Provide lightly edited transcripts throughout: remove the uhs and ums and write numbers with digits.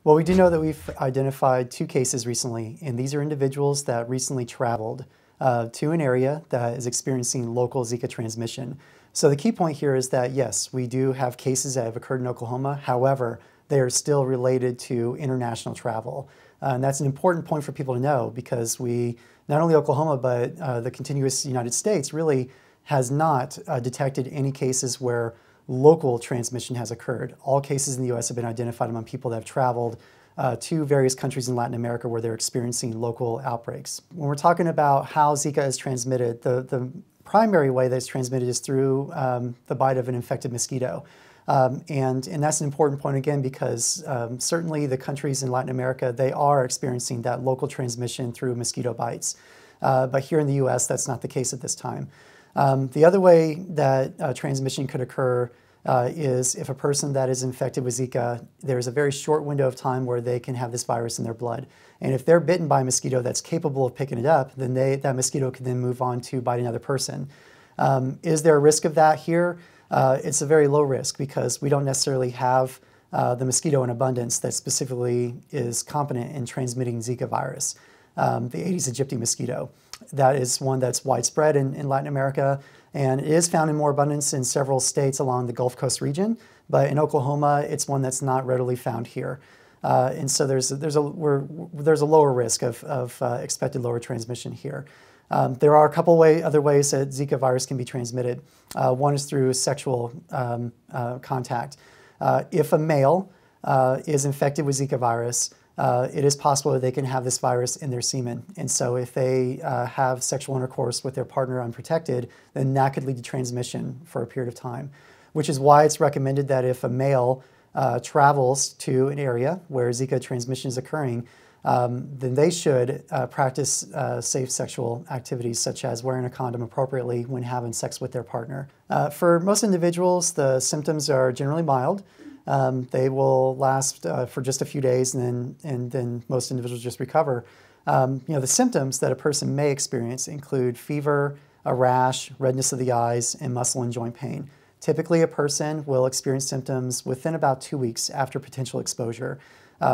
Well, we do know that we've identified 2 cases recently, and these are individuals that recently traveled to an area that is experiencing local Zika transmission. So the key point here is that, yes, we do have cases that have occurred in Oklahoma. However, they are still related to international travel. And that's an important point for people to know because not only Oklahoma, but the contiguous United States really has not detected any cases where local transmission has occurred. All cases in the U.S. have been identified among people that have traveled to various countries in Latin America where they're experiencing local outbreaks. When we're talking about how Zika is transmitted, the primary way that it's transmitted is through the bite of an infected mosquito. And that's an important point again because certainly the countries in Latin America, they are experiencing that local transmission through mosquito bites. But here in the U.S., that's not the case at this time. The other way that transmission could occur is if a person that is infected with Zika, there's a very short window of time where they can have this virus in their blood. And if they're bitten by a mosquito that's capable of picking it up, then that mosquito can then move on to bite another person. Is there a risk of that here? It's a very low risk because we don't necessarily have the mosquito in abundance that specifically is competent in transmitting Zika virus. The Aedes aegypti mosquito. That is one that's widespread in Latin America, and it is found in more abundance in several states along the Gulf Coast region, but in Oklahoma, it's one that's not readily found here. And so there's a lower risk of expected lower transmission here. There are a couple other ways that Zika virus can be transmitted. One is through sexual contact. If a male is infected with Zika virus, it is possible that they can have this virus in their semen. And so if they have sexual intercourse with their partner unprotected, then that could lead to transmission for a period of time, which is why it's recommended that if a male travels to an area where Zika transmission is occurring, then they should practice safe sexual activities such as wearing a condom appropriately when having sex with their partner. For most individuals, the symptoms are generally mild. They will last for just a few days, and then most individuals just recover. The symptoms that a person may experience include fever, a rash, redness of the eyes, and muscle and joint pain. Typically, a person will experience symptoms within about 2 weeks after potential exposure,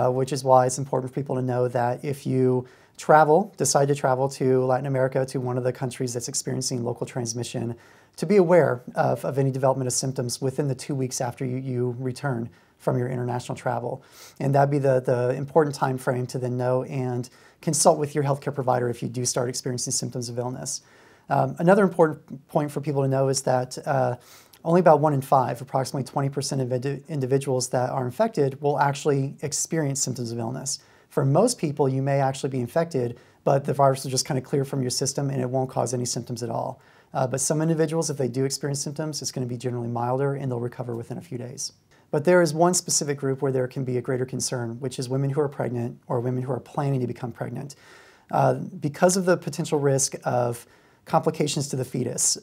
which is why it's important for people to know that if you decide to travel to Latin America, to one of the countries that's experiencing local transmission, to be aware of any development of symptoms within the 2 weeks after you return from your international travel. And that'd be the important time frame to then know and consult with your healthcare provider if you do start experiencing symptoms of illness. Another important point for people to know is that only about 1 in 5, approximately 20% of individuals that are infected will actually experience symptoms of illness. For most people, you may actually be infected, but the virus will just kind of clear from your system and it won't cause any symptoms at all. But some individuals, if they do experience symptoms, it's going to be generally milder and they'll recover within a few days. But there is one specific group where there can be a greater concern, which is women who are pregnant or women who are planning to become pregnant. Because of the potential risk of complications to the fetus,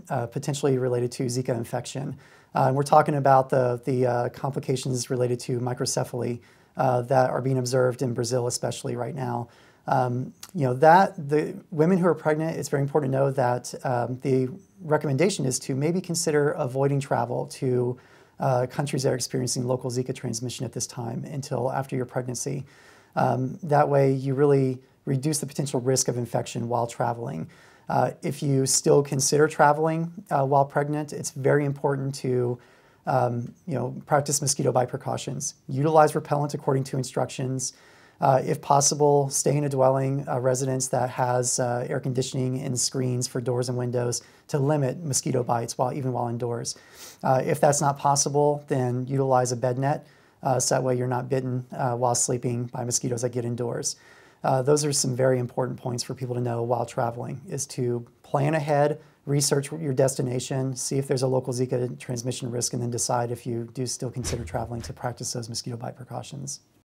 potentially related to Zika infection. And we're talking about the complications related to microcephaly that are being observed in Brazil, especially right now. The women who are pregnant, it's very important to know that the recommendation is to maybe consider avoiding travel to countries that are experiencing local Zika transmission at this time until after your pregnancy. That way you really reduce the potential risk of infection while traveling. If you still consider traveling while pregnant, it's very important to practice mosquito bite precautions. Utilize repellent according to instructions. If possible, stay in a dwelling residence that has air conditioning and screens for doors and windows to limit mosquito bites even while indoors. If that's not possible, then utilize a bed net so that way you're not bitten while sleeping by mosquitoes that get indoors. Those are some very important points for people to know while traveling, is to plan ahead, research your destination, see if there's a local Zika transmission risk, and then decide if you do still consider traveling to practice those mosquito bite precautions.